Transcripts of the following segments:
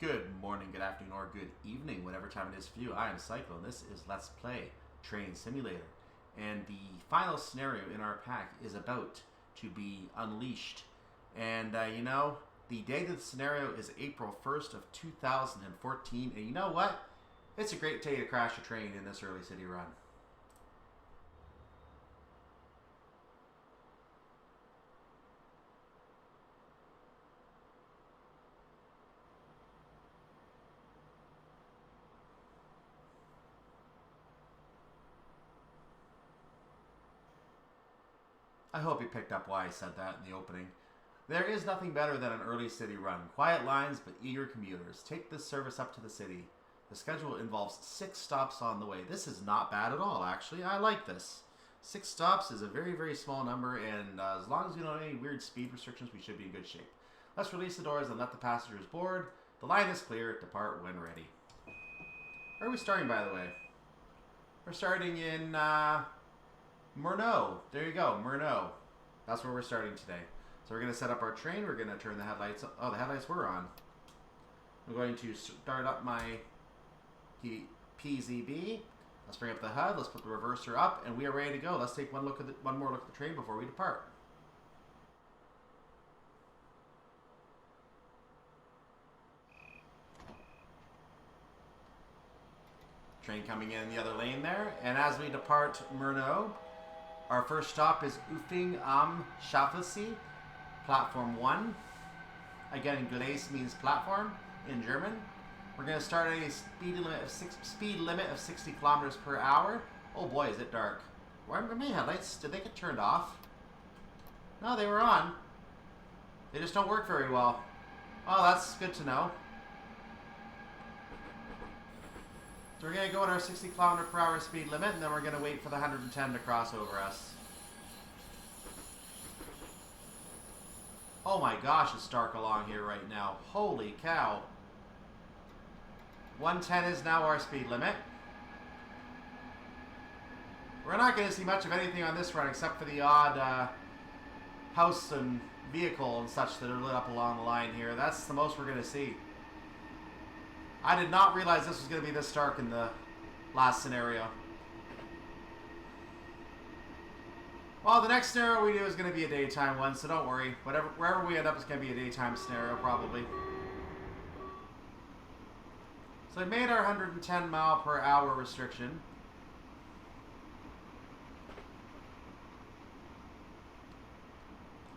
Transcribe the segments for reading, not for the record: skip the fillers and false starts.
Good morning, good afternoon, or good evening, whatever time it is for you. I am Cyclo, and this is Let's Play Train Simulator. And the final scenario in our pack is about to be unleashed. And the date of the scenario is April 1st of 2014. And you know what? It's a great day to crash a train in this early city run. I hope you picked up why I said that in the opening. There is nothing better than an early city run. Quiet lines, but eager commuters. Take this service up to the city. The schedule involves 6 stops on the way. This is not bad at all, actually. I like this. 6 stops is a very, very small number, and as long as we don't have any weird speed restrictions, we should be in good shape. Let's release the doors and let the passengers board. The line is clear. Depart when ready. Where are we starting, by the way? We're starting in Murnau. There you go, Murnau. That's where we're starting today. So we're going to set up our train. We're going to turn the headlights. Oh, the headlights were on. I'm going to start up my PZB. Let's bring up the HUD. Let's put the reverser up, and we are ready to go. Let's take one more look at the train before we depart. Train coming in the other lane there, and as we depart Murnau, our first stop is Ufing am Schaffelsee, platform 1. Again, Gleis means platform in German. We're going to start at a speed limit of 60 kilometers per hour. Oh boy, is it dark. Why are my headlights? Did they get turned off? No, they were on. They just don't work very well. Oh, that's good to know. So we're going to go at our 60 kilometer per hour speed limit, and then we're going to wait for the 110 to cross over us. Oh my gosh, it's dark along here right now. Holy cow. 110 is now our speed limit. We're not going to see much of anything on this run except for the odd house and vehicle and such that are lit up along the line here. That's the most we're going to see. I did not realize this was going to be this dark in the last scenario. Well, the next scenario we do is going to be a daytime one, so don't worry. Wherever we end up is going to be a daytime scenario, probably. So I made our 110 mile per hour restriction.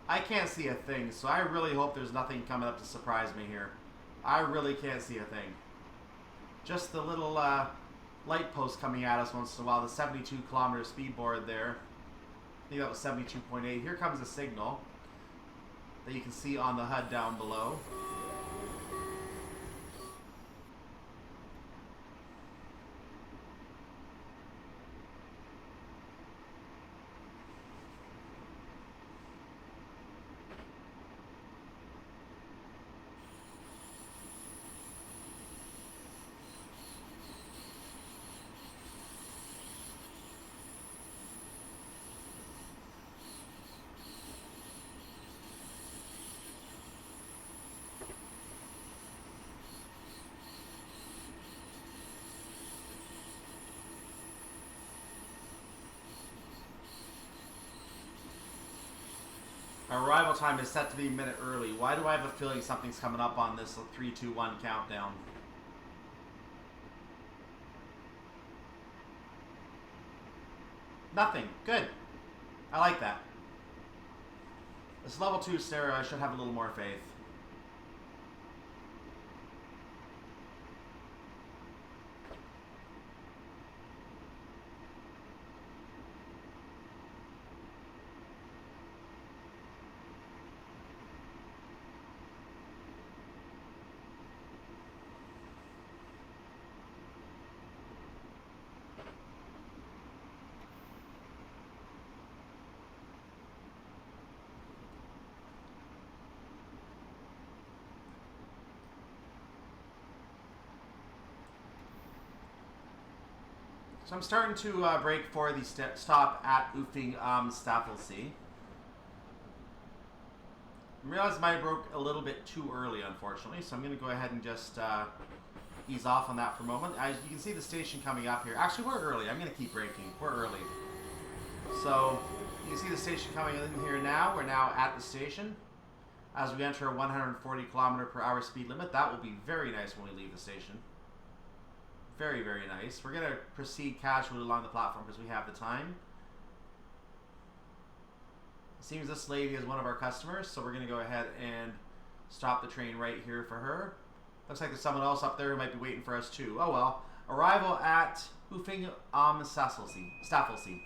I can't see a thing, so I really hope there's nothing coming up to surprise me here. I really can't see a thing. Just the little light post coming at us once in a while, the 72 kilometer speed board there. I think that was 72.8. Here comes a signal that you can see on the HUD down below. Our arrival time is set to be a minute early. Why do I have a feeling something's coming up on this 3, 2, 1 countdown? Nothing. Good. I like that. This level 2 scenario, I should have a little more faith. So I'm starting to brake for the stop at Ufing am Schaffelsee. I realized mine broke a little bit too early, unfortunately, so I'm going to go ahead and just ease off on that for a moment. You can see the station coming up here. Actually, we're early. I'm going to keep braking. We're early. So, you can see the station coming in here now. We're now at the station. As we enter a 140 kilometer per hour speed limit, that will be very nice when we leave the station. Very, very nice. We're going to proceed casually along the platform because we have the time. It seems this lady is one of our customers, so we're going to go ahead and stop the train right here for her. Looks like there's someone else up there who might be waiting for us too. Oh well. Arrival at Ufing am Staffelsee.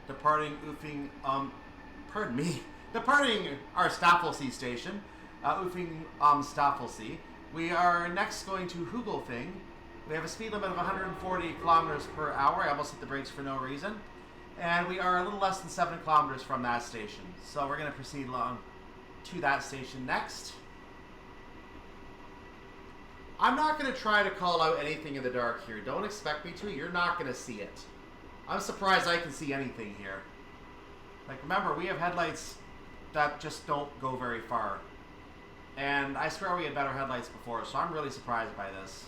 Departing departing our Staffelsee station, Ufing am Staffelsee. We are next going to Hugelfing. We have a speed limit of 140 kilometers per hour. I almost hit the brakes for no reason. And we are a little less than 7 kilometers from that station. So we're going to proceed along to that station next. I'm not going to try to call out anything in the dark here. Don't expect me to. You're not going to see it. I'm surprised I can see anything here. Like, remember, we have headlights that just don't go very far. And I swear we had better headlights before, so I'm really surprised by this.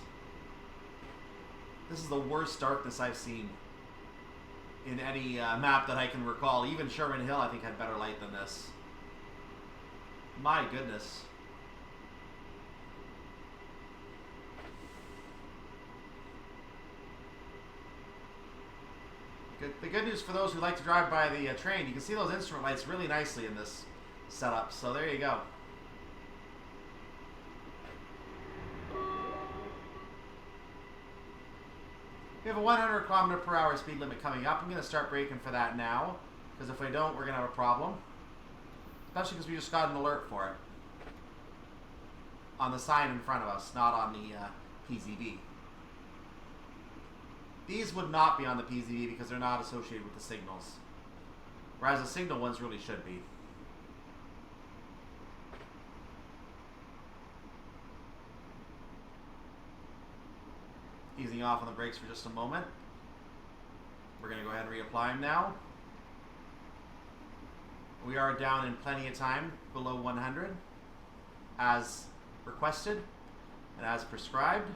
This is the worst darkness I've seen in any map that I can recall. Even Sherman Hill, I think, had better light than this. My goodness. The good news for those who like to drive by the train, you can see those instrument lights really nicely in this setup. So there you go. We have a 100 kilometer per hour speed limit coming up. I'm going to start braking for that now, because if we don't, we're going to have a problem. Especially because we just got an alert for it. On the sign in front of us, not on the PZB. These would not be on the PZB because they're not associated with the signals. Whereas the signal ones really should be. Easing off on the brakes for just a moment. We're going to go ahead and reapply them now. We are down in plenty of time, below 100, as requested and as prescribed.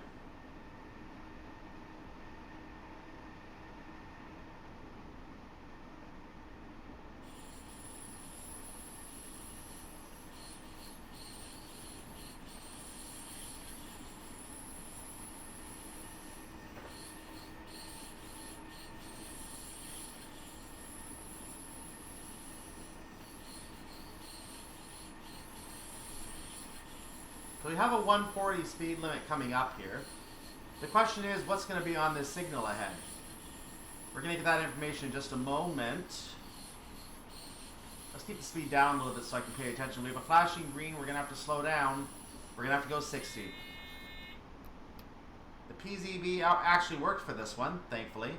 So we have a 140 speed limit coming up here. The question is, what's going to be on this signal ahead? We're going to get that information in just a moment. Let's keep the speed down a little bit so I can pay attention. We have a flashing green. We're going to have to slow down. We're going to have to go 60. The PZB actually worked for this one, thankfully.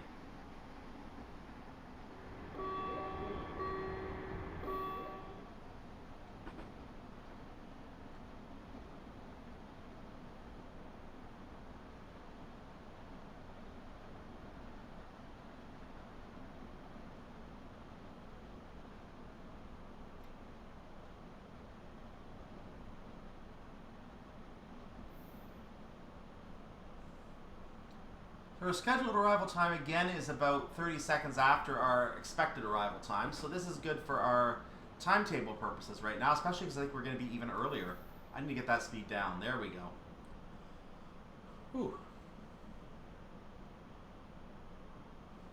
Our scheduled arrival time again is about 30 seconds after our expected arrival time, so this is good for our timetable purposes right now, especially because I think we're going to be even earlier. I need to get that speed down. There we go. Whew.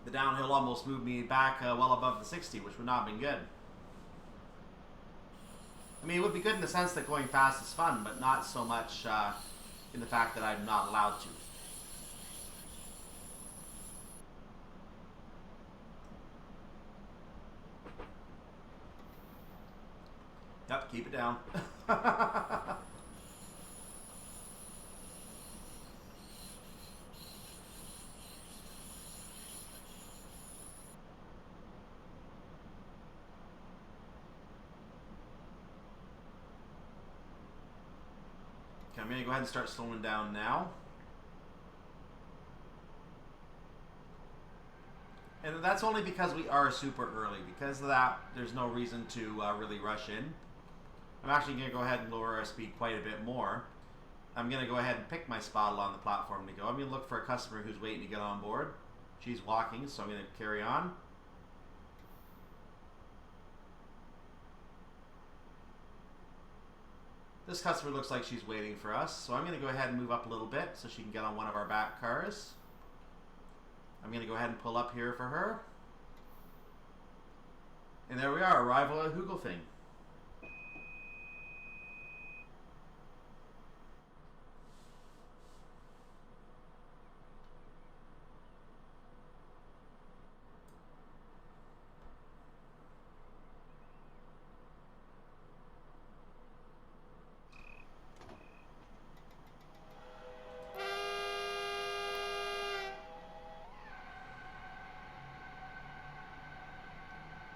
The downhill almost moved me back well above the 60, which would not have been good. I mean, it would be good in the sense that going fast is fun, but not so much in the fact that I'm not allowed to. Yep, keep it down. Okay, I'm going to go ahead and start slowing down now. And that's only because we are super early. Because of that, there's no reason to really rush in. I'm actually going to go ahead and lower our speed quite a bit more. I'm going to go ahead and pick my spot along the platform to go. I'm going to look for a customer who's waiting to get on board. She's walking, so I'm going to carry on. This customer looks like she's waiting for us, so I'm going to go ahead and move up a little bit so she can get on one of our back cars. I'm going to go ahead and pull up here for her. And there we are, arrival at Hugelfing.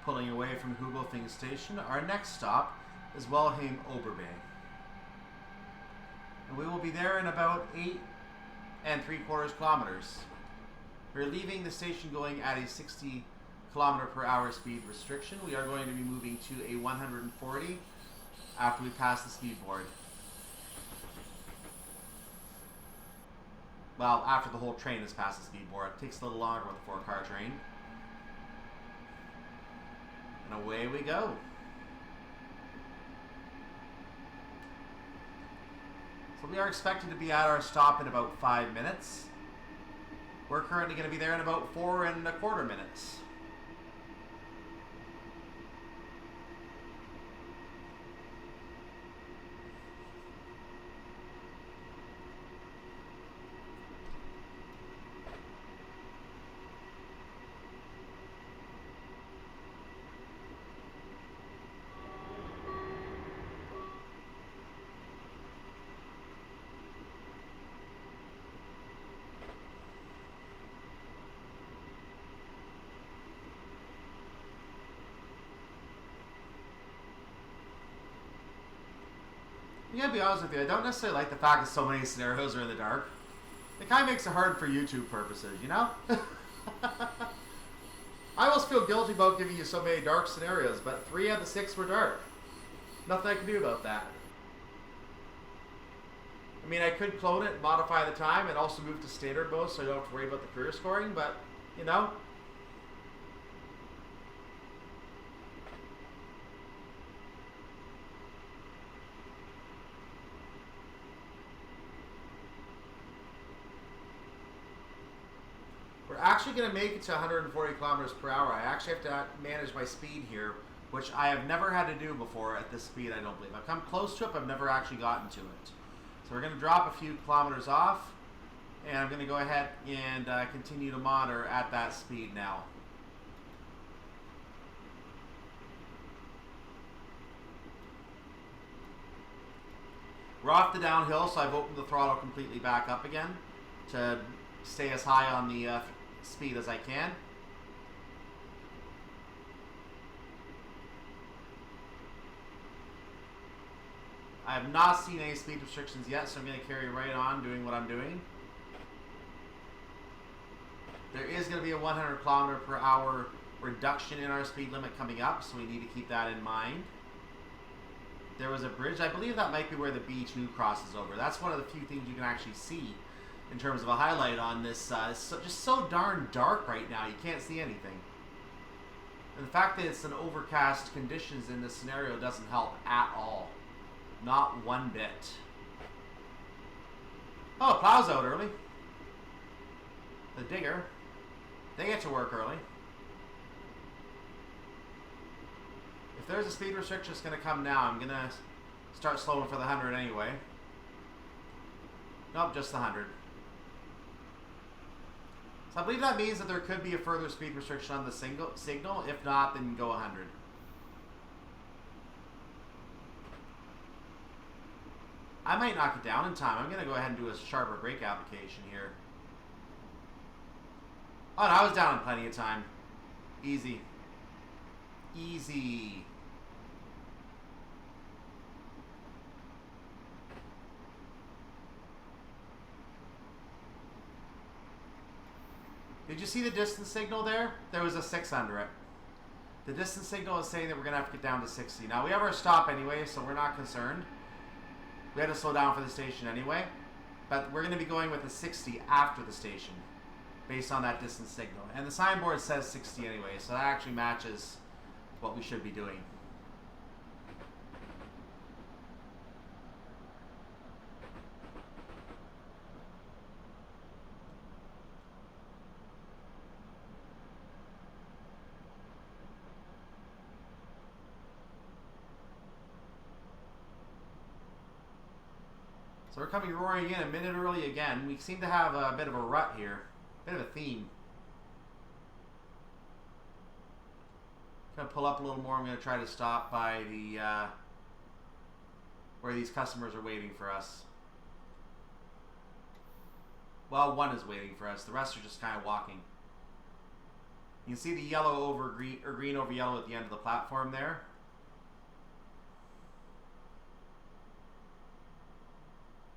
Pulling away from Hugelfing Station, our next stop is Wellheim Oberbay. And we will be there in about 8 3/4 kilometers. We're leaving the station going at a 60 km/h speed restriction. We are going to be moving to a 140 after we pass the speed board. Well, after the whole train has passed the speed board. It takes a little longer with a 4-car train. And away we go. So we are expected to be at our stop in about 5 minutes. We're currently going to be there in about 4 1/4 minutes. I'm gonna be honest with you, I don't necessarily like the fact that so many scenarios are in the dark. It kind of makes it hard for YouTube purposes, you know? I almost feel guilty about giving you so many dark scenarios, but 3 out of the 6 were dark. Nothing I can do about that. I mean, I could clone it, modify the time, and also move to standard mode so I don't have to worry about the career scoring, but, you know? We're actually going to make it to 140 kilometers per hour. I actually have to manage my speed here, which I have never had to do before at this speed, I don't believe. I've come close to it, but I've never actually gotten to it. So we're going to drop a few kilometers off, and I'm going to go ahead and continue to monitor at that speed now. We're off the downhill, so I've opened the throttle completely back up again to stay as high on the speed as I can. I have not seen any speed restrictions yet, so I'm going to carry right on doing what I'm doing. There is going to be a 100 km per hour reduction in our speed limit coming up, so we need to keep that in mind. There was a bridge. I believe that might be where the B2 crosses over. That's one of the few things you can actually see in terms of a highlight on this. It's just so darn dark right now, you can't see anything. And the fact that it's an overcast conditions in this scenario doesn't help at all. Not one bit. Oh, plow's out early. The digger. They get to work early. there's a speed restriction that's going to come now, I'm going to start slowing for the 100 anyway. Nope, just the 100. So I believe that means that there could be a further speed restriction on the signal. If not, then go 100. I might knock it down in time. I'm going to go ahead and do a sharper brake application here. Oh, no, I was down in plenty of time. Easy. Easy. Did you see the distance signal there? There was a 6 under it. The distance signal is saying that we're going to have to get down to 60. Now, we have our stop anyway, so we're not concerned. We had to slow down for the station anyway. But we're going to be going with a 60 after the station, based on that distance signal. And the signboard says 60 anyway, so that actually matches what we should be doing. So we're coming roaring in a minute early again. We seem to have a bit of a rut here, a bit of a theme. Gonna pull up a little more. I'm gonna try to stop by the where these customers are waiting for us. Well, one is waiting for us. The rest are just kind of walking. You can see the yellow over green, or green over yellow at the end of the platform there.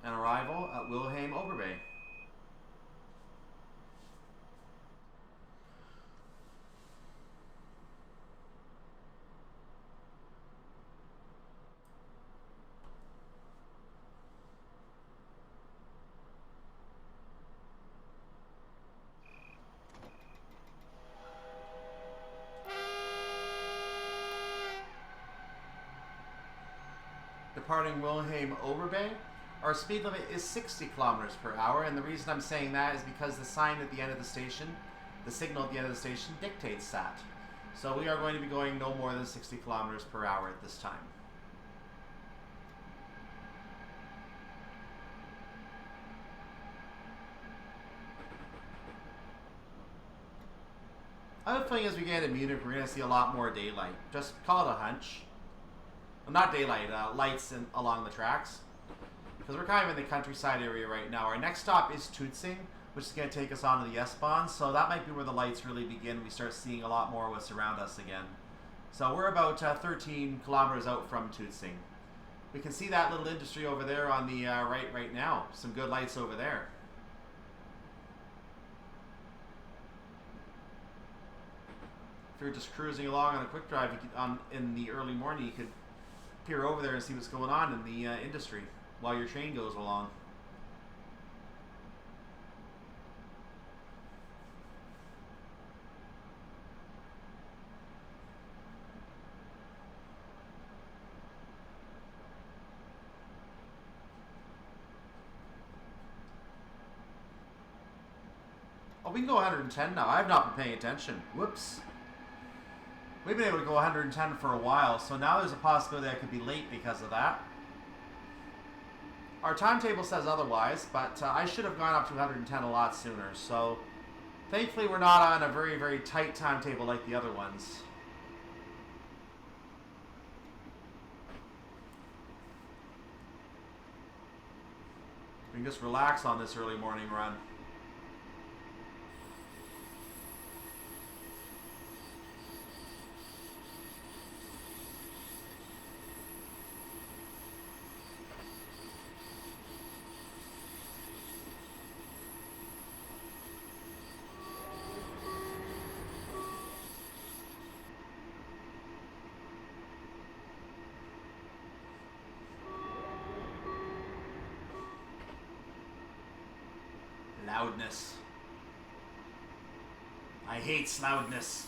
An arrival at Wilhelm Oberbay. Departing Wilhelm Oberbay. Our speed limit is 60 kilometers per hour, and the reason I'm saying that is because the sign at the end of the station, the signal at the end of the station, dictates that. So we are going to be going no more than 60 kilometers per hour at this time. I have a feeling as we get into Munich, we're going to see a lot more daylight. Just call it a hunch. Well, not daylight, lights along the tracks. Because we're kind of in the countryside area right now. Our next stop is Tutzing, which is going to take us onto the S-Bahn. So that might be where the lights really begin. We start seeing a lot more of what's around us again. So we're about 13 kilometers out from Tutzing. We can see that little industry over there on the right now. Some good lights over there. If you're just cruising along on a quick drive in the early morning, you could peer over there and see what's going on in the industry while your train goes along. Oh, we can go 110 now. I've not been paying attention. Whoops. We've been able to go 110 for a while, so now there's a possibility I could be late because of that. Our timetable says otherwise, but I should have gone up to 110 a lot sooner, so thankfully we're not on a very, very tight timetable like the other ones. We can just relax on this early morning run. Loudness. I hate loudness.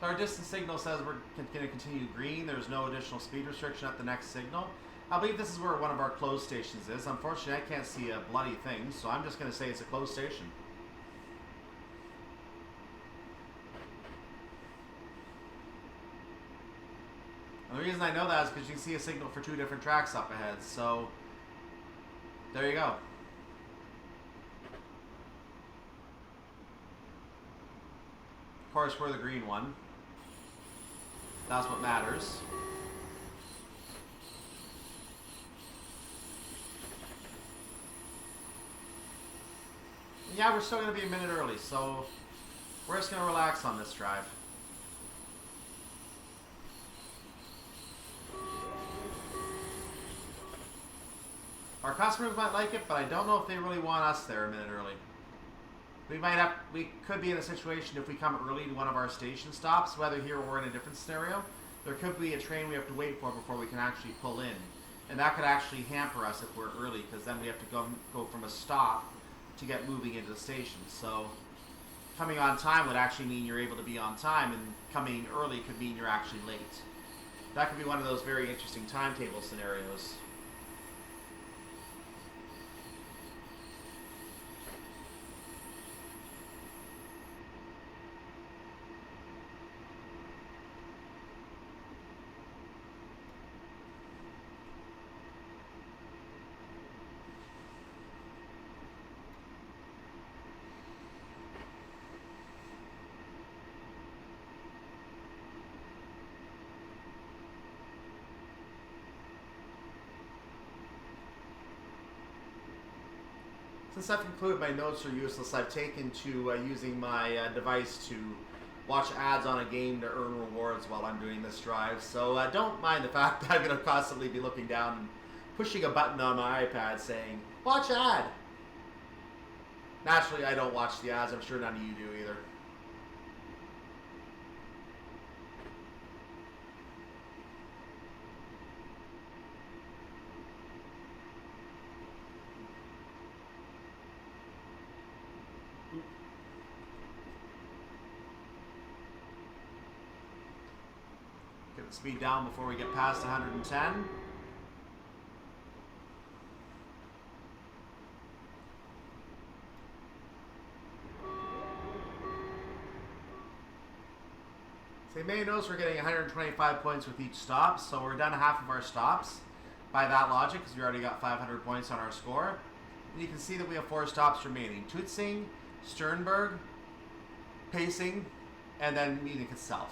Our distance signal says we're going to continue green. There's no additional speed restriction at the next signal. I believe this is where one of our closed stations is. Unfortunately, I can't see a bloody thing, so I'm just going to say it's a closed station. And the reason I know that is because you can see a signal for 2 different tracks up ahead, so there you go. Of course, we're the green one. That's what matters. Yeah, we're still going to be a minute early, so we're just going to relax on this drive. Our customers might like it, but I don't know if they really want us there a minute early. We could be in a situation if we come early to one of our station stops, whether here or in a different scenario, there could be a train we have to wait for before we can actually pull in. And that could actually hamper us if we're early, because then we have to go from a stop to get moving into the station. So coming on time would actually mean you're able to be on time, and coming early could mean you're actually late. That could be one of those very interesting timetable scenarios. Since I've concluded my notes are useless, I've taken to using my device to watch ads on a game to earn rewards while I'm doing this drive. So don't mind the fact that I'm going to constantly be looking down and pushing a button on my iPad saying, "Watch ad!" Naturally, I don't watch the ads. I'm sure none of you do either. Get the speed down before we get past 110. So you may notice we're getting 125 points with each stop, so we're done half of our stops by that logic, because we already got 500 points on our score. And you can see that we have 4 stops remaining: Tutzing, Sternberg, Pasing, and then Munich itself.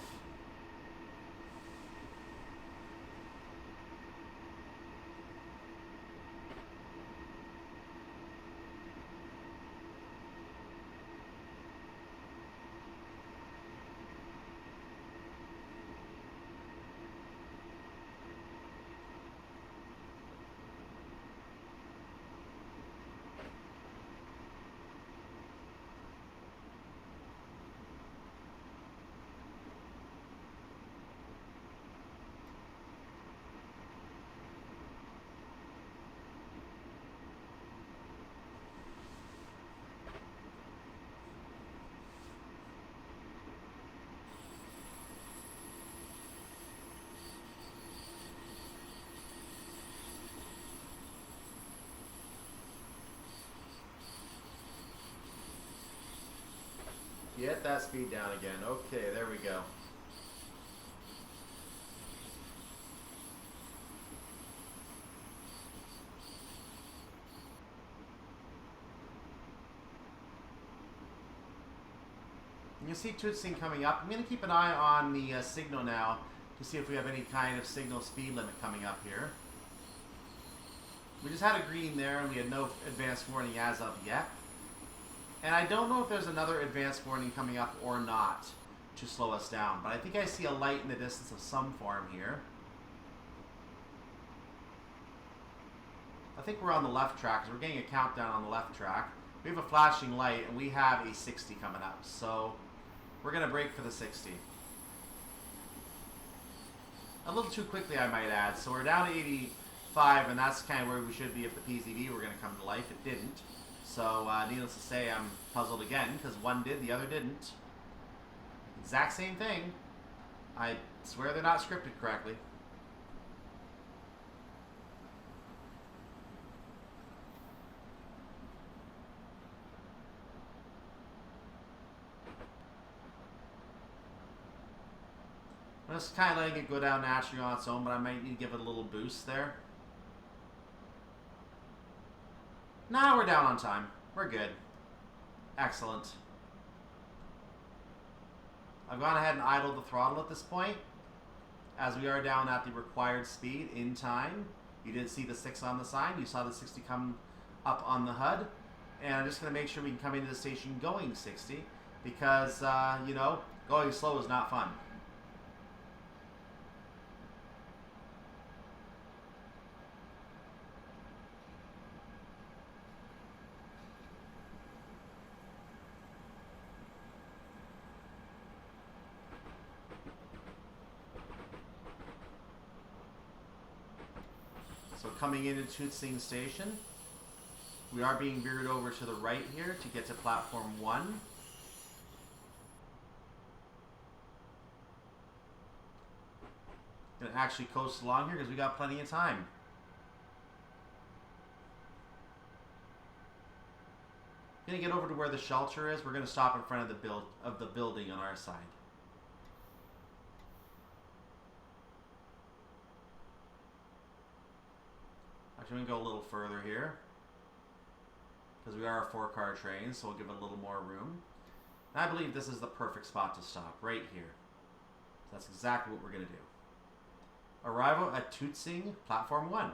Get that speed down again. Okay, there we go. You see Tutzing coming up. I'm going to keep an eye on the signal now to see if we have any kind of signal speed limit coming up here. We just had a green there and we had no advanced warning as of yet. And I don't know if there's another advanced warning coming up or not to slow us down, but I think I see a light in the distance of some form here. I think we're on the left track, because we're getting a countdown on the left track. We have a flashing light, and we have a 60 coming up, so we're going to brake for the 60. A little too quickly, I might add. So we're down to 85, and that's kind of where we should be if the PZV were going to come to life. It didn't. So, needless to say, I'm puzzled again, because one did, the other didn't. Exact same thing. I swear they're not scripted correctly. I'm just kind of letting it go down naturally on its own, but I might need to give it a little boost there. Nah, we're down on time. We're good. Excellent. I've gone ahead and idled the throttle at this point, as we are down at the required speed in time. You did see the 6 on the sign. You saw the 60 come up on the HUD. And I'm just going to make sure we can come into the station going 60, because, you know, going slow is not fun. So coming into Tutzing Station, we are being veered over to the right here to get to platform 1. Gonna actually coast along here because we got plenty of time. Gonna get over to where the shelter is. We're gonna stop in front of the building on our side. Actually, we can go a little further here, because we are a 4-car train, so we'll give it a little more room. And I believe this is the perfect spot to stop, right here. So that's exactly what we're going to do. Arrival at Tutzing, Platform 1.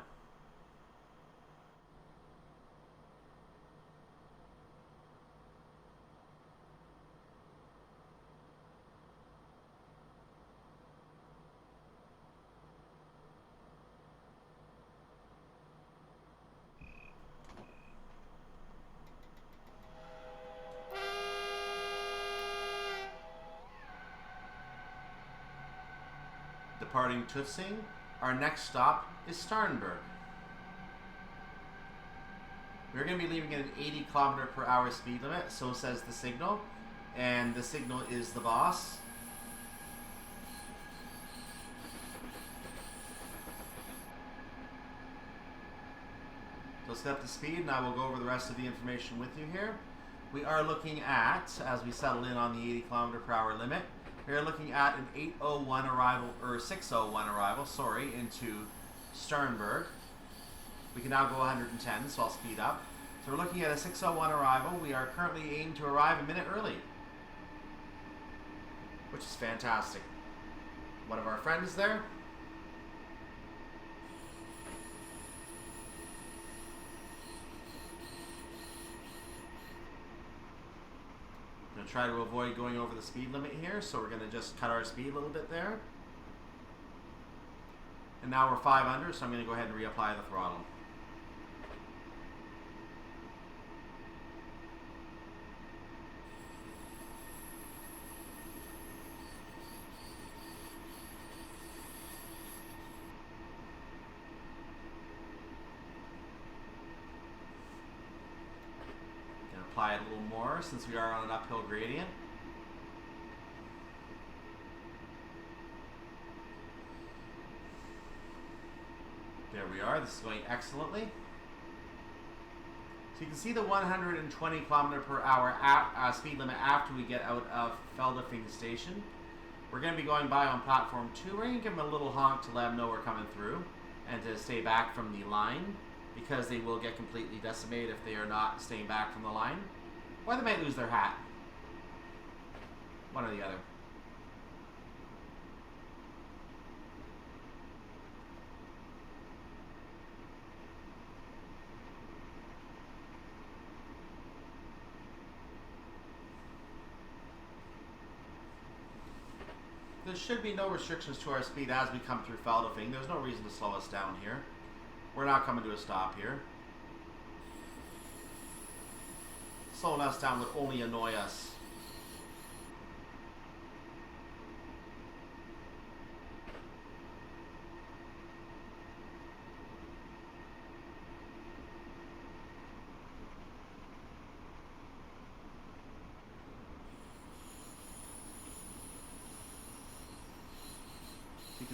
Departing Tutzing, our next stop is Starnberg. We're going to be leaving at an 80 km/h speed limit, so says the signal, and the signal is the boss. So let's get up to speed, and I will go over the rest of the information with you here. We are looking at, as we settle in on the 80 km/h limit, we are looking at an 8:01 arrival, or 6:01 arrival, sorry, into Starnberg. We can now go 110, so I'll speed up. So we're looking at a 6:01 arrival. We are currently aimed to arrive a minute early, which is fantastic. One of our friends there. Try to avoid going over the speed limit here, so we're going to just cut our speed a little bit there. And now we're 5 under, so I'm going to go ahead and reapply the throttle. Apply it a little more since we are on an uphill gradient. There we are. This is going excellently. So you can see the 120 km/h speed limit after we get out of Feldafing Station. We're going to be going by on platform 2. We're going to give them a little honk to let them know we're coming through and to stay back from the line, because they will get completely decimated if they are not staying back from the line. Or they might lose their hat. One or the other. There should be no restrictions to our speed as we come through Feldafing. There's no reason to slow us down here. We're not coming to a stop here. Slowing us down would only annoy us.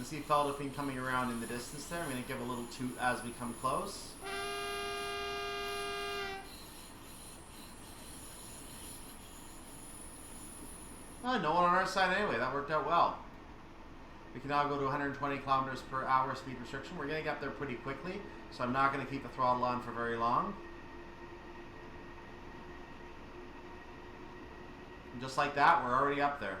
can see Feldafing coming around in the distance there. I'm going to give a little toot as we come close. Oh, no one on our side anyway. That worked out well. We can now go to 120 kilometers per hour speed restriction. We're getting up there pretty quickly, so I'm not going to keep the throttle on for very long. And just like that, we're already up there.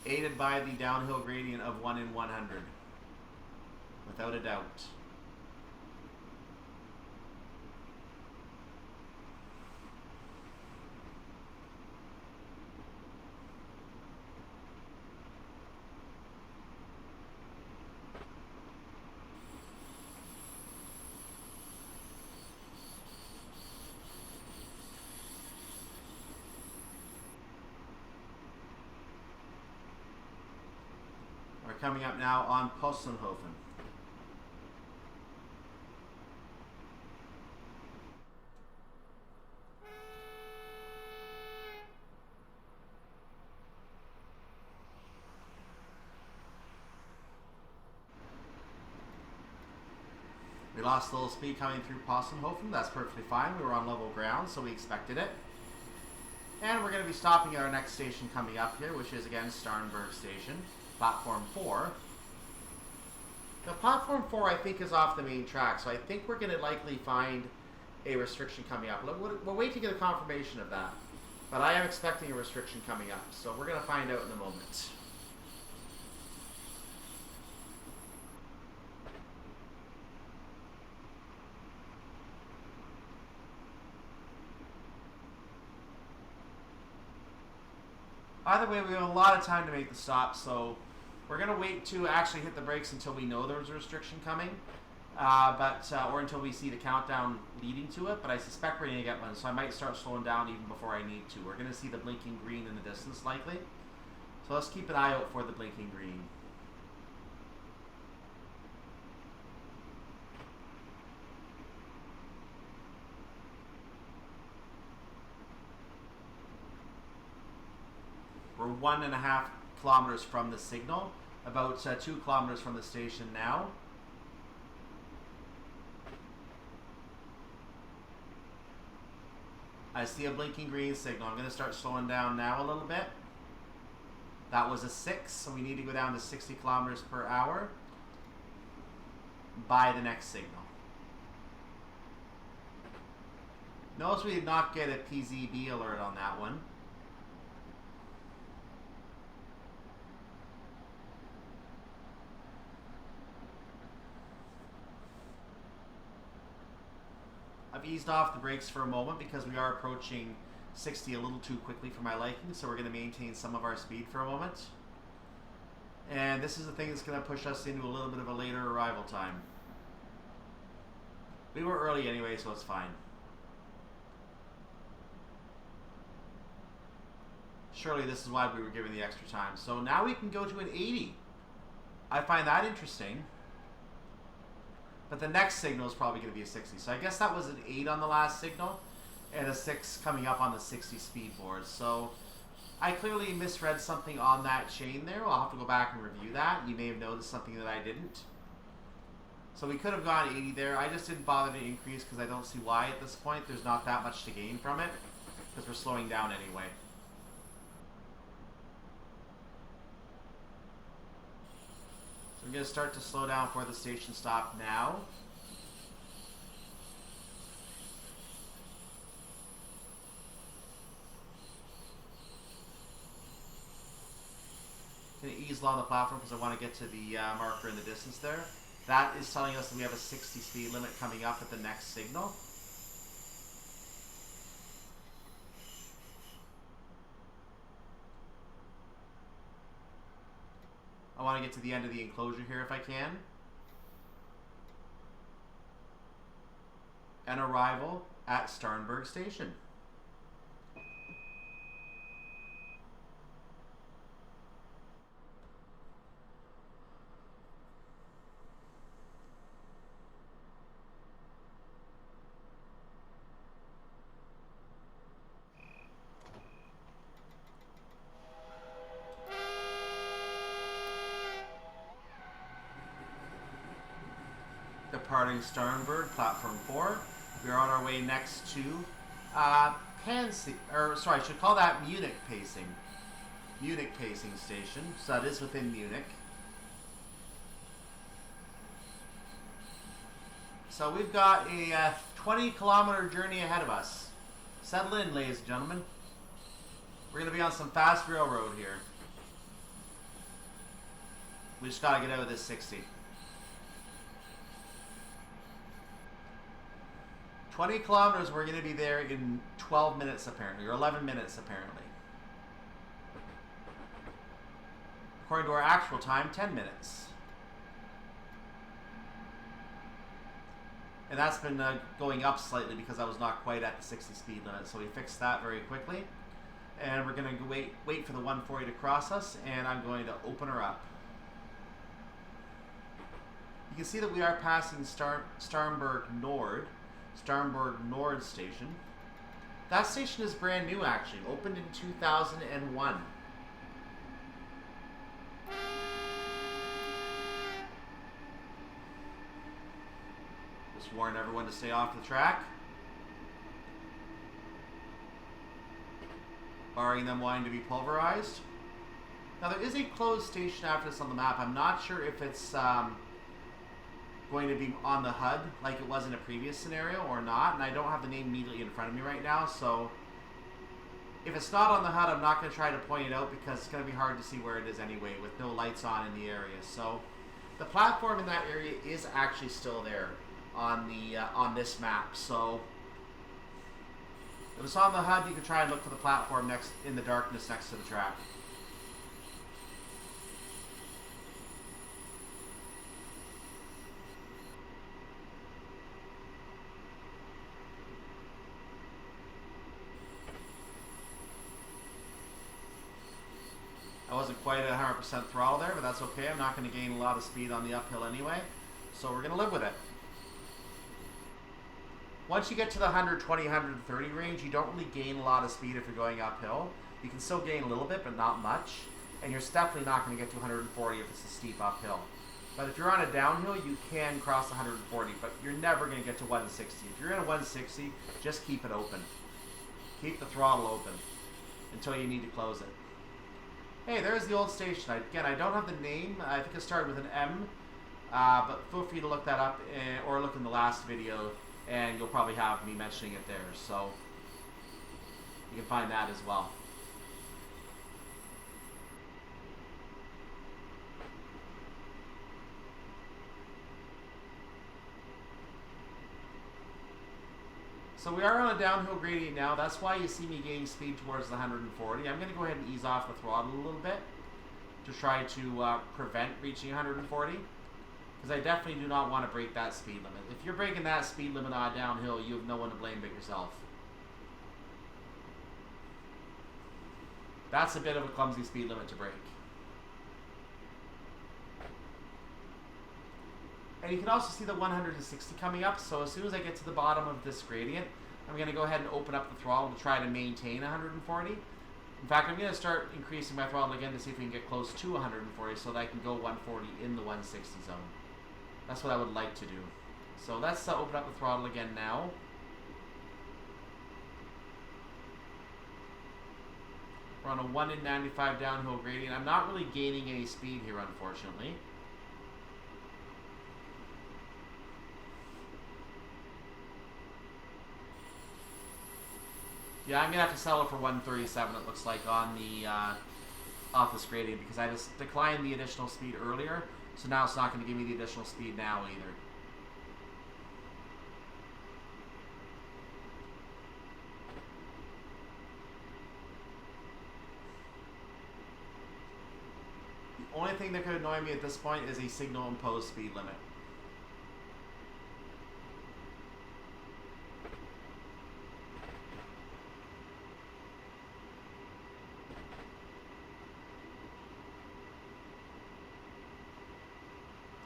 Aided by the downhill gradient of 1 in 100. Without a doubt. We're coming up now on Possenhofen. We lost a little speed coming through Possenhofen. That's perfectly fine. We were on level ground, so we expected it. And we're going to be stopping at our next station coming up here, which is again Starnberg Station. Platform 4. Now, Platform 4, I think, is off the main track, so I think we're going to likely find a restriction coming up. We'll wait to get a confirmation of that, but I am expecting a restriction coming up, so we're going to find out in a moment. Either way, we have a lot of time to make the stop, so we're going to wait to actually hit the brakes until we know there's a restriction coming, or until we see the countdown leading to it, but I suspect we're going to get one, so I might start slowing down even before I need to. We're going to see the blinking green in the distance likely, so let's keep an eye out for the blinking green. We're 1.5 kilometers from the signal, about 2 kilometers from the station now. I see a blinking green signal. I'm going to start slowing down now a little bit. That was a 6, so we need to go down to 60 kilometers per hour by the next signal. Notice we did not get a PZB alert on that one. I've eased off the brakes for a moment because we are approaching 60 a little too quickly for my liking, so we're going to maintain some of our speed for a moment. And this is the thing that's going to push us into a little bit of a later arrival time. We were early anyway, so it's fine. Surely this is why we were given the extra time. So now we can go to an 80. I find that interesting. But the next signal is probably going to be a 60. So I guess that was an 8 on the last signal and a 6 coming up on the 60 speed board. So I clearly misread something on that chain there. I'll have to go back and review that. You may have noticed something that I didn't. So we could have gone 80 there. I just didn't bother to increase because I don't see why at this point. There's not that much to gain from it because we're slowing down anyway. I'm going to start to slow down for the station stop now. I'm going to ease along the platform because I want to get to the marker in the distance there. That is telling us that we have a 60 speed limit coming up at the next signal. I want to get to the end of the enclosure here if I can. An arrival at Starnberg Station. departing Starnberg, platform 4. We are on our way next to Pasing, or sorry, I should call that Munich Pasing. Munich Pasing station, so that is within Munich. So we've got a 20-kilometer journey ahead of us. Settle in, ladies and gentlemen. We're going to be on some fast railroad here. We just got to get out of this 60. 20 kilometers, we're going to be there in 12 minutes apparently, or 11 minutes apparently. According to our actual time, 10 minutes. And that's been going up slightly because I was not quite at the 60 speed limit, so we fixed that very quickly. And we're going to wait for the 140 to cross us, and I'm going to open her up. You can see that we are passing Starnberg Nord station. That station is brand new actually, opened in 2001. Just warn everyone to stay off the track, barring them wanting to be pulverized. Now there is a closed station after this on the map. I'm not sure if it's going to be on the HUD like it was in a previous scenario or not, and I don't have the name immediately in front of me right now, so if it's not on the HUD, I'm not going to try to point it out because it's going to be hard to see where it is anyway with no lights on in the area. So the platform in that area is actually still there on the on this map. So if it's on the HUD, you can try and look for the platform next in the darkness next to the track. I wasn't quite at 100% throttle there, but that's okay. I'm not going to gain a lot of speed on the uphill anyway, so we're going to live with it. Once you get to the 120, 130 range, you don't really gain a lot of speed if you're going uphill. You can still gain a little bit, but not much. And you're definitely not going to get to 140 if it's a steep uphill. But if you're on a downhill, you can cross 140, but you're never going to get to 160. If you're in a 160, just keep it open. Keep the throttle open until you need to close it. Hey, there's the old station. Again, I don't have the name. I think it started with an M, but feel free to look that up or look in the last video, and you'll probably have me mentioning it there. So you can find that as well. So we are on a downhill gradient now. That's why you see me gaining speed towards the 140. I'm going to go ahead and ease off the throttle a little bit to try to prevent reaching 140. Because I definitely do not want to break that speed limit. If you're breaking that speed limit on a downhill, you have no one to blame but yourself. That's a bit of a clumsy speed limit to break. And you can also see the 160 coming up, so as soon as I get to the bottom of this gradient, I'm going to go ahead and open up the throttle to try to maintain 140. In fact, I'm going to start increasing my throttle again to see if we can get close to 140 so that I can go 140 in the 160 zone. That's what I would like to do. So let's open up the throttle again now. We're on a 1 in 95 downhill gradient. I'm not really gaining any speed here, unfortunately. Yeah, I'm going to have to settle for 137, it looks like, on the off this gradient, because I just declined the additional speed earlier, so now it's not going to give me the additional speed now either. The only thing that could annoy me at this point is a signal imposed speed limit.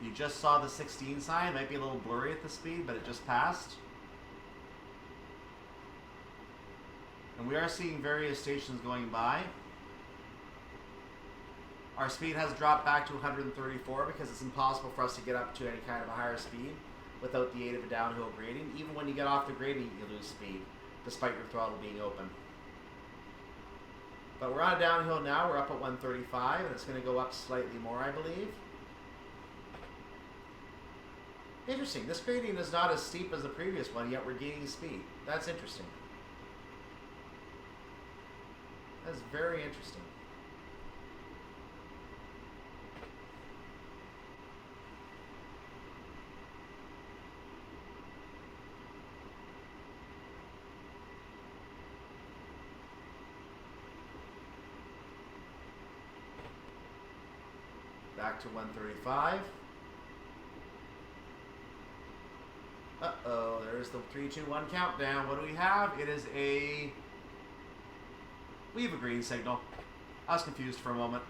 You just saw the 16 sign. It might be a little blurry at the speed, but it just passed. And we are seeing various stations going by. Our speed has dropped back to 134 because it's impossible for us to get up to any kind of a higher speed without the aid of a downhill grading. Even when you get off the grading, you lose speed, despite your throttle being open. But we're on a downhill now. We're up at 135, and it's going to go up slightly more, I believe. Interesting. This gradient is not as steep as the previous one, yet we're gaining speed. That's interesting. That's very interesting. Back to 135. Uh-oh, there's the 3, 2, 1 countdown. What do we have? It is a... We have a green signal. I was confused for a moment.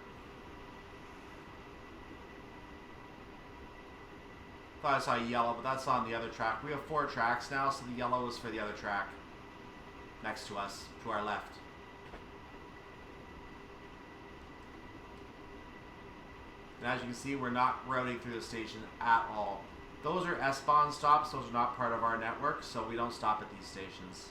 Thought I saw yellow, but that's on the other track. We have 4 tracks now, so the yellow is for the other track. Next to us, to our left. And as you can see, we're not routing through the station at all. Those are S-Bahn stops. Those are not part of our network, so we don't stop at these stations.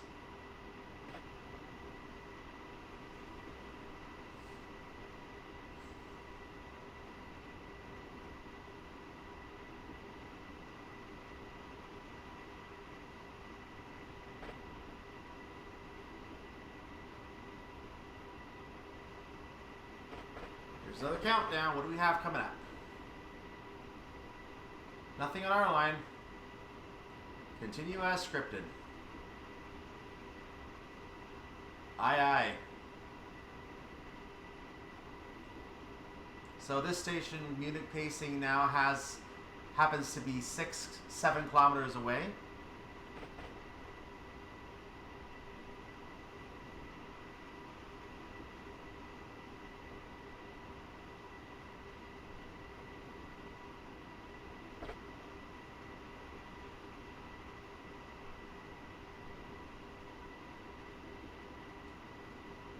Here's another countdown. What do we have coming up? Nothing on our line. Continue as scripted. Aye, aye. So this station, Munich Pasing, now happens to be 6-7 kilometers away.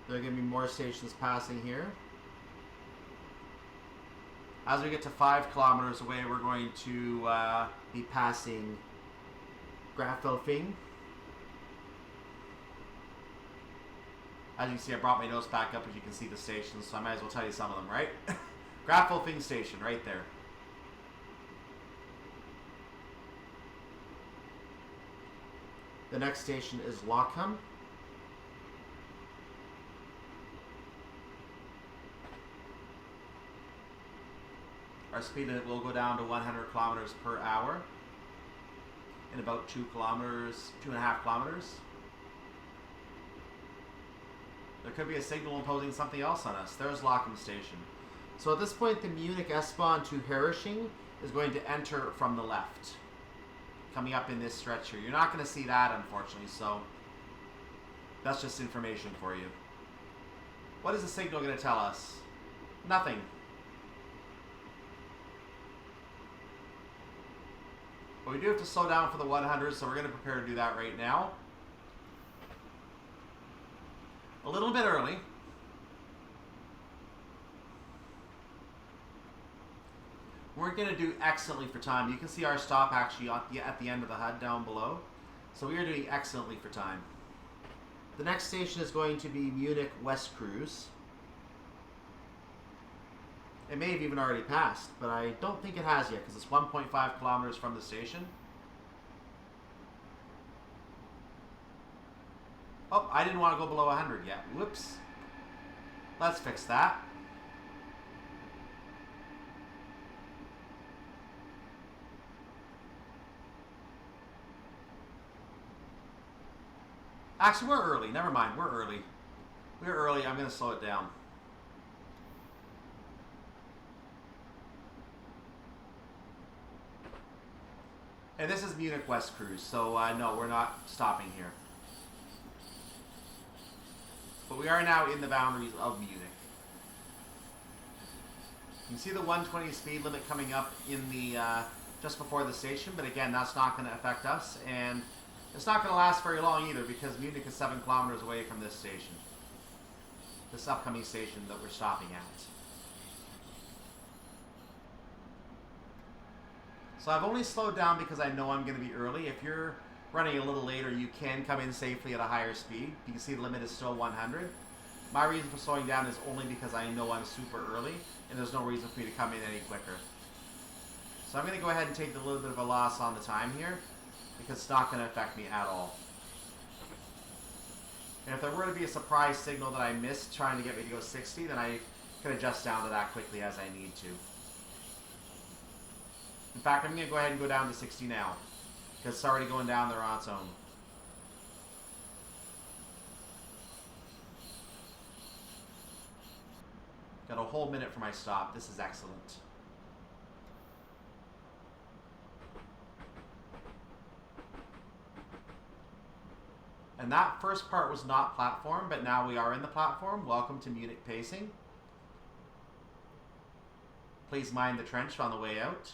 There are going to be more stations passing here. As we get to 5 kilometers away, we're going to be passing Graffelfing. As you can see, I brought my notes back up as you can see the stations, so I might as well tell you some of them, right? Graffelfing station, right there. The next station is Lockham. Our speed limit will go down to 100 kilometers per hour in about 2.5 kilometers. There could be a signal imposing something else on us. There's Lockham Station. So at this point, the Munich S-Bahn to Herrsching is going to enter from the left, coming up in this stretch here. You're not going to see that, unfortunately, so that's just information for you. What is the signal going to tell us? Nothing. But we do have to slow down for the 100, so we're going to prepare to do that right now. A little bit early. We're going to do excellently for time. You can see our stop actually at the end of the HUD down below. So we are doing excellently for time. The next station is going to be Munich West Cruise. It may have even already passed, but I don't think it has yet because it's 1.5 kilometers from the station. Oh, I didn't want to go below 100 yet. Whoops. Let's fix that. Actually, we're early. Never mind. We're early. We're early. I'm going to slow it down. And this is Munich West Cruise, so no, we're not stopping here. But we are now in the boundaries of Munich. You can see the 120 speed limit coming up in the just before the station, but again, that's not going to affect us, and it's not going to last very long either because Munich is 7 kilometers away from this station. This upcoming station that we're stopping at. So I've only slowed down because I know I'm going to be early. If you're running a little later, you can come in safely at a higher speed. You can see the limit is still 100. My reason for slowing down is only because I know I'm super early, and there's no reason for me to come in any quicker. So I'm going to go ahead and take a little bit of a loss on the time here, because it's not going to affect me at all. And if there were to be a surprise signal that I missed trying to get me to go 60, then I can adjust down to that quickly as I need to. In fact, I'm going to go ahead and go down to 60 now, because it's already going down there on its own. Got a whole minute for my stop. This is excellent. And that first part was not platform, but now we are in the platform. Welcome to Munich Pasing. Please mind the trench on the way out.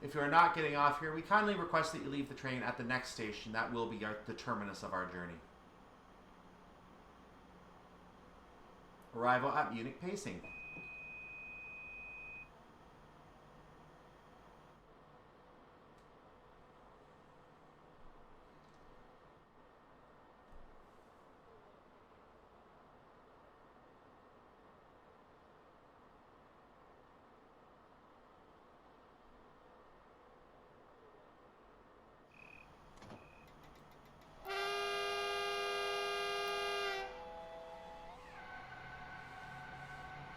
If you are not getting off here, we kindly request that you leave the train at the next station. That will be the terminus of our journey. Arrival at Munich Pasing.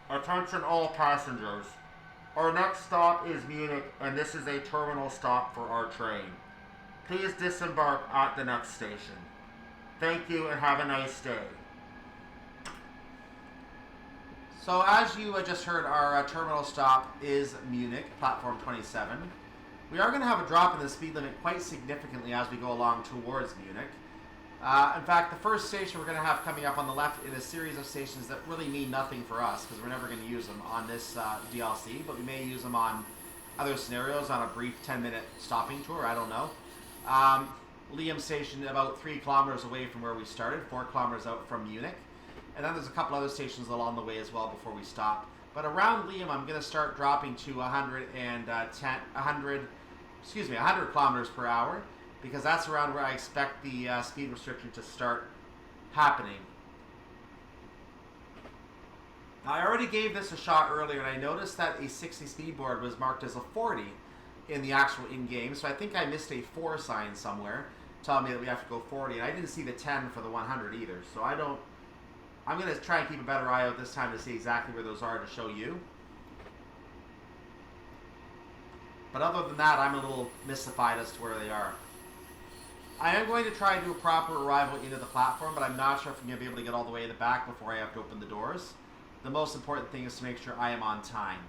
Attention all passengers. Our next stop is Munich, and this is a terminal stop for our train. Please disembark at the next station. Thank you and have a nice day. So as you just heard, our terminal stop is Munich, platform 27. We are going to have a drop in the speed limit quite significantly as we go along towards Munich. In fact, the first station we're going to have coming up on the left is a series of stations that really mean nothing for us because we're never going to use them on this DLC, but we may use them on other scenarios on a brief 10-minute stopping tour, I don't know. Liam Station about 3 kilometers away from where we started, 4 kilometers out from Munich. And then there's a couple other stations along the way as well before we stop. But around Liam, I'm going to start dropping to 100 kilometers per hour, because that's around where I expect the speed restriction to start happening. Now, I already gave this a shot earlier, and I noticed that a 60 speed board was marked as a 40 in the actual in-game, so I think I missed a 4 sign somewhere telling me that we have to go 40, and I didn't see the 10 for the 100 either, so I'm going to try and keep a better eye out this time to see exactly where those are to show you. But other than that, I'm a little mystified as to where they are. I am going to try and do a proper arrival into the platform, but I'm not sure if I'm going to be able to get all the way to the back before I have to open the doors. The most important thing is to make sure I am on time.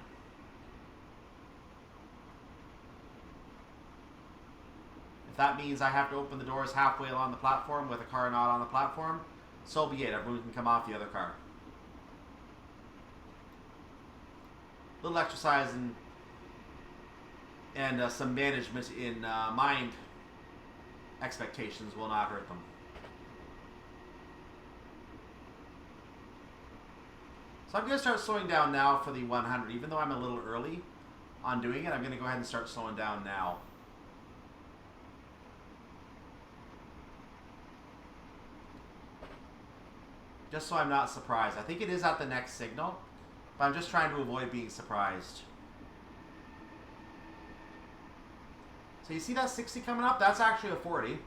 If that means I have to open the doors halfway along the platform with a car not on the platform, so be it. Everyone can come off the other car. A little exercise and some management in mind expectations will not hurt them. So I'm going to start slowing down now for the 100. Even though I'm a little early on doing it, I'm going to go ahead and start slowing down now. Just so I'm not surprised. I think it is at the next signal, but I'm just trying to avoid being surprised. So you see that 60 coming up? That's actually a 40.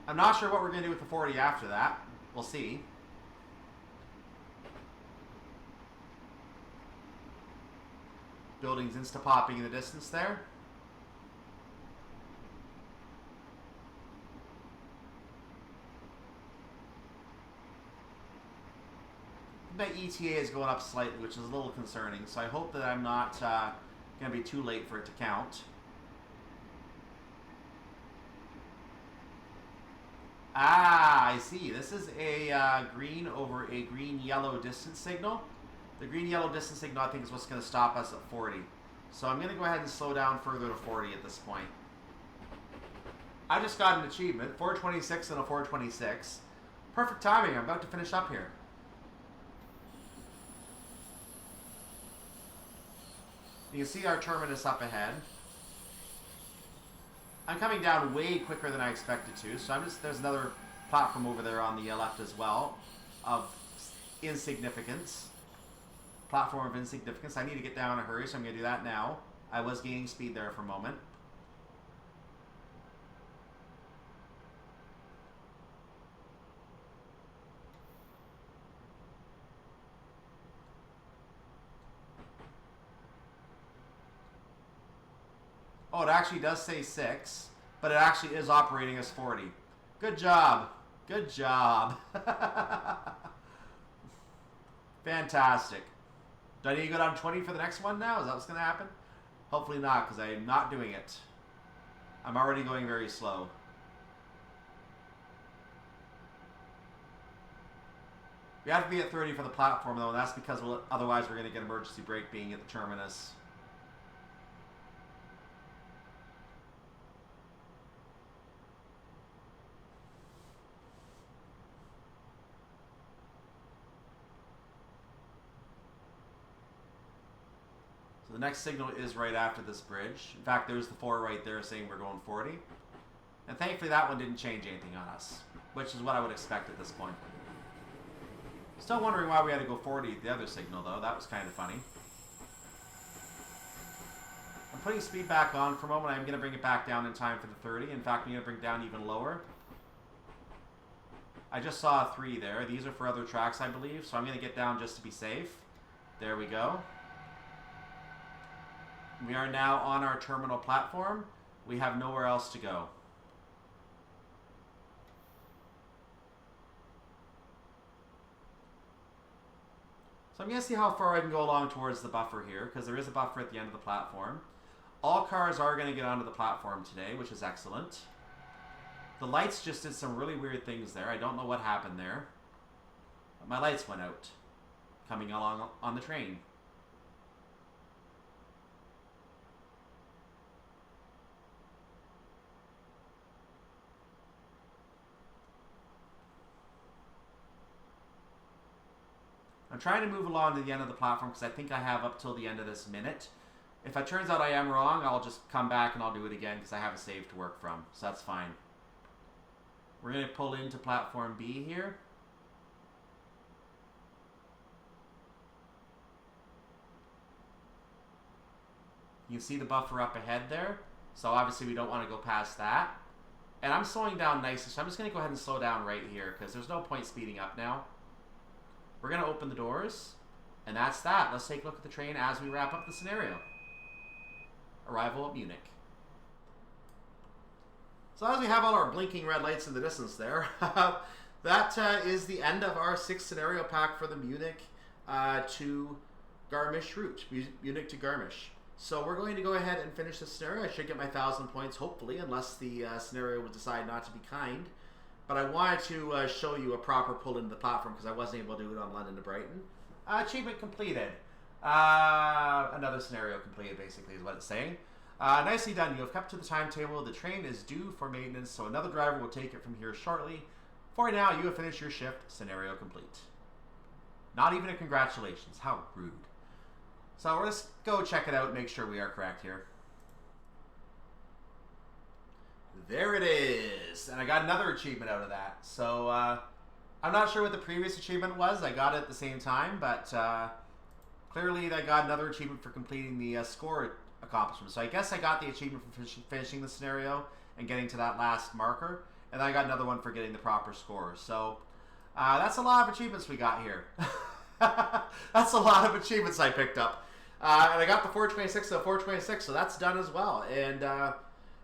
I'm not sure what we're going to do with the 40 after that. We'll see. Buildings insta-popping in the distance there. My ETA is going up slightly, which is a little concerning, so I hope that I'm not going to be too late for it to count. Ah, I see. This is a green over a green-yellow distance signal. The green-yellow distance signal, I think, is what's going to stop us at 40. So I'm going to go ahead and slow down further to 40 at this point. I just got an achievement, 426 and a 426. Perfect timing. I'm about to finish up here. You can see our terminus up ahead. I'm coming down way quicker than I expected to, so there's another platform over there on the left as well of insignificance. Platform of insignificance. I need to get down in a hurry, so I'm going to do that now. I was gaining speed there for a moment. Oh, it actually does say 6, but it actually is operating as 40. Good job. Good job. Fantastic. Do I need to go down 20 for the next one now? Is that what's going to happen? Hopefully not, because I'm not doing it. I'm already going very slow. We have to be at 30 for the platform, though, and that's because otherwise we're going to get emergency brake being at the terminus. The next signal is right after this bridge. In fact, there's the 4 right there saying we're going 40. And thankfully that one didn't change anything on us, which is what I would expect at this point. Still wondering why we had to go 40 at the other signal, though. That was kind of funny. I'm putting speed back on for a moment. I'm going to bring it back down in time for the 30. In fact, I'm going to bring it down even lower. I just saw a 3 there. These are for other tracks, I believe, so I'm going to get down just to be safe. There we go. We are now on our terminal platform. We have nowhere else to go. So I'm going to see how far I can go along towards the buffer here, because there is a buffer at the end of the platform. All cars are going to get onto the platform today, which is excellent. The lights just did some really weird things there. I don't know what happened there. But my lights went out coming along on the train. I'm trying to move along to the end of the platform because I think I have up till the end of this minute. If it turns out I am wrong, I'll just come back and I'll do it again because I have a save to work from. So that's fine. We're going to pull into platform B here. You can see the buffer up ahead there. So obviously we don't want to go past that. And I'm slowing down nicely, so I'm just going to go ahead and slow down right here because there's no point speeding up now. We're going to open the doors, and that's that. Let's take a look at the train as we wrap up the scenario. Arrival at Munich. So as we have all our blinking red lights in the distance there, that is the end of our 6th scenario pack for the Munich to Garmisch route. Munich to Garmisch. So we're going to go ahead and finish this scenario. I should get my 1,000 points, hopefully, unless the scenario would decide not to be kind. But I wanted to show you a proper pull into the platform because I wasn't able to do it on London to Brighton. Achievement completed. Another scenario completed, basically, is what it's saying. Nicely done. You have kept to the timetable. The train is due for maintenance, so another driver will take it from here shortly. For now, you have finished your shift. Scenario complete. Not even a congratulations. How rude. So let's go check it out and make sure we are correct here. There it is. And I got another achievement out of that. So I'm not sure what the previous achievement was. I got it at the same time, but clearly I got another achievement for completing the score accomplishment. So I guess I got the achievement for finishing the scenario and getting to that last marker. And then I got another one for getting the proper score. So that's a lot of achievements we got here. That's a lot of achievements I picked up. And I got the 426 to 426, so that's done as well. And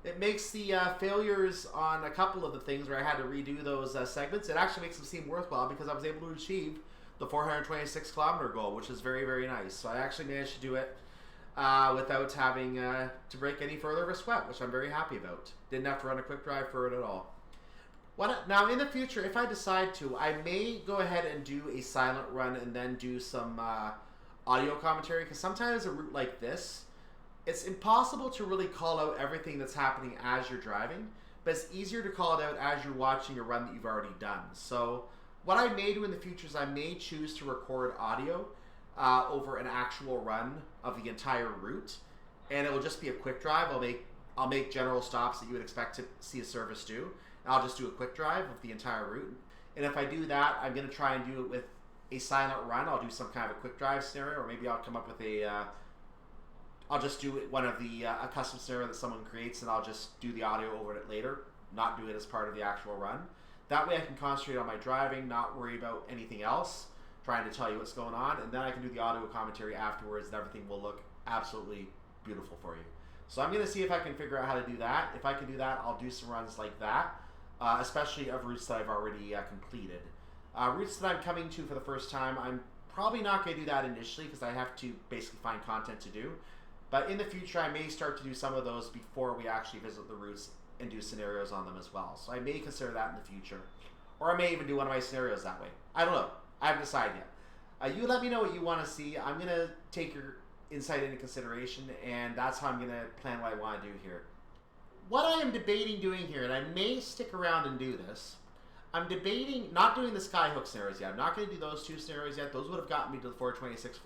it makes the failures on a couple of the things where I had to redo those segments, it actually makes them seem worthwhile because I was able to achieve the 426 kilometer goal, which is very, very nice. So I actually managed to do it without having to break any further of a sweat, which I'm very happy about. Didn't have to run a quick drive for it at all. Now, in the future, if I decide to, I may go ahead and do a silent run and then do some audio commentary, because sometimes a route like this, it's impossible to really call out everything that's happening as you're driving, but it's easier to call it out as you're watching a run that you've already done. So what I may do in the future is I may choose to record audio over an actual run of the entire route, and it will just be a quick drive. I'll make general stops that you would expect to see a service do. And I'll just do a quick drive of the entire route. And if I do that, I'm going to try and do it with a silent run. I'll do some kind of a quick drive scenario, or maybe I'll come up with I'll just do one of the a custom scenario that someone creates, and I'll just do the audio over it later, not do it as part of the actual run. That way I can concentrate on my driving, not worry about anything else, trying to tell you what's going on, and then I can do the audio commentary afterwards, and everything will look absolutely beautiful for you. So I'm going to see if I can figure out how to do that. If I can do that, I'll do some runs like that, especially of routes that I've already completed. Routes that I'm coming to for the first time, I'm probably not going to do that initially because I have to basically find content to do. But in the future, I may start to do some of those before we actually visit the routes and do scenarios on them as well. So I may consider that in the future. Or I may even do one of my scenarios that way. I don't know. I haven't decided yet. You let me know what you want to see. I'm going to take your insight into consideration, and that's how I'm going to plan what I want to do here. What I am debating doing here, and I may stick around and do this, I'm debating not doing the skyhook scenarios yet. I'm not going to do those two scenarios yet. Those would have gotten me to the 426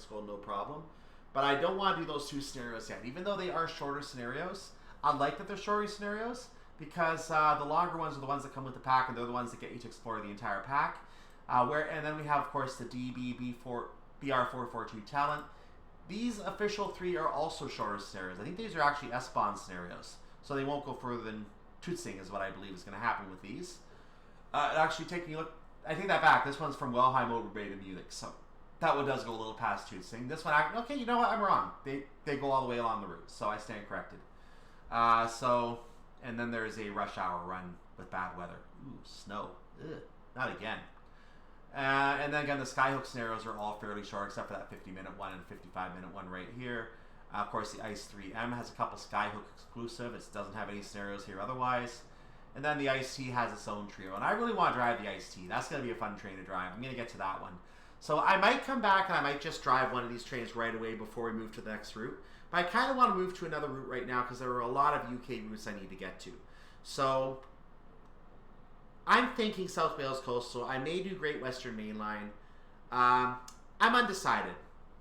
goal, no problem. But I don't want to do those two scenarios yet. Even though they are shorter scenarios, I like that they're shorter scenarios because the longer ones are the ones that come with the pack, and they're the ones that get you to explore the entire pack. And then we have, of course, the BR442 talent. These official 3 are also shorter scenarios. I think these are actually S-Bond scenarios, so they won't go further than Tutzing is what I believe is going to happen with these. Actually, taking a look, I take that back. This one's from Wellheim over Bay to Munich, so that one does go a little past Tutzing. This one, okay, you know what? I'm wrong. They go all the way along the route, so I stand corrected. And then there's a rush hour run with bad weather. Ooh, snow. Ugh, not again. And then again, the skyhook scenarios are all fairly short, except for that 50-minute one and 55-minute one right here. Of course, the Ice 3M has a couple skyhook exclusive. It doesn't have any scenarios here otherwise. And then the Ice T has its own trio. And I really want to drive the Ice T. That's going to be a fun train to drive. I'm going to get to that one. So I might come back and I might just drive one of these trains right away before we move to the next route. But I kind of want to move to another route right now because there are a lot of UK routes I need to get to. So I'm thinking South Wales Coastal. I may do Great Western Main Line. I'm undecided.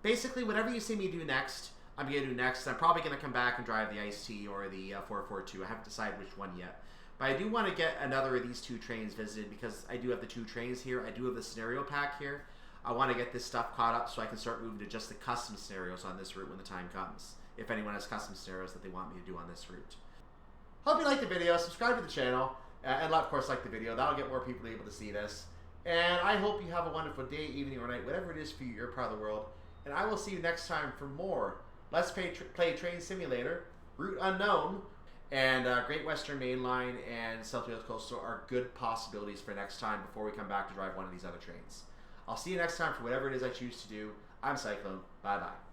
Basically, whatever you see me do next, I'm going to do next. I'm probably going to come back and drive the Ice T or the 442. I haven't decided which one yet. But I do want to get another of these 2 trains visited because I do have the 2 trains here. I do have the scenario pack here. I want to get this stuff caught up so I can start moving to just the custom scenarios on this route when the time comes. If anyone has custom scenarios that they want me to do on this route. Hope you liked the video. Subscribe to the channel. And of course, like the video. That'll get more people able to see this. And I hope you have a wonderful day, evening, or night, whatever it is for you, your part of the world. And I will see you next time for more Let's Play Train Simulator, Route Unknown, and Great Western Main Line and South Wales Coastal are good possibilities for next time before we come back to drive one of these other trains. I'll see you next time for whatever it is I choose to do. I'm Cyclone. Bye-bye.